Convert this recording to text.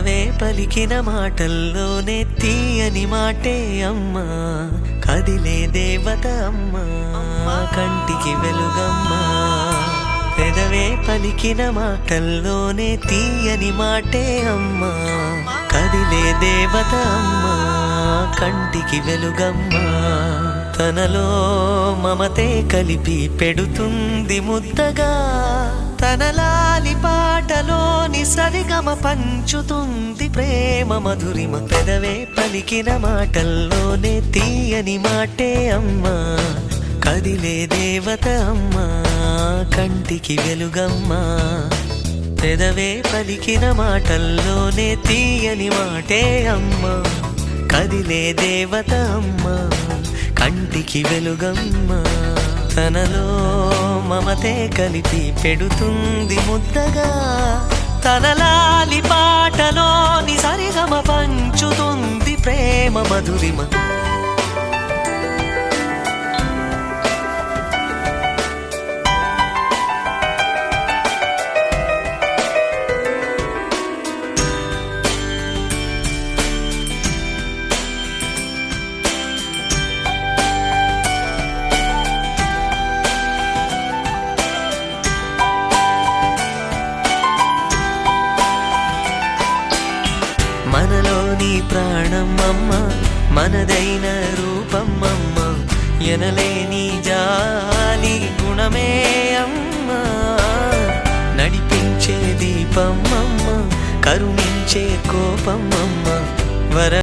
పెదవే పలికిన మాటల్లోనే తీయని మాటే అమ్మా, కదిలే దేవత అమ్మా, కంటికి వెలుగమ్మా. పెదవే పలికిన మాటల్లోనే తీయని మాటే అమ్మా, కదిలే దేవత అమ్మా, కంటికి వెలుగమ్మా. తనలో మమతే కలిపి పెడుతుంది ముద్దగా, తన లాలి పాటలోని సరిగమ పంచుతుంది ప్రేమ మధురిమ. పెదవే పలికిన మాటల్లోనే తీయని మాటే అమ్మా, కదిలే దేవత అమ్మా, కంటికి వెలుగమ్మా. పెదవే పలికిన మాటల్లోనే తీయని మాటే అమ్మా, కదిలే దేవత అమ్మా, కంటికి వెలుగమ్మా. తనలో మమతే కలిపి పెడుతుంది ముద్దగా, తన లాలి పాటలోని సరిగమ పంచుతుంది ప్రేమ మధురిమ. మనలోని ప్రాణం అమ్మ, మనదైన రూపం అమ్మ, ఎనలేని జాలి గుణమే అమ్మ. నడిపించే దీపం అమ్మ, కరుణించే కోపం అమ్మ, వర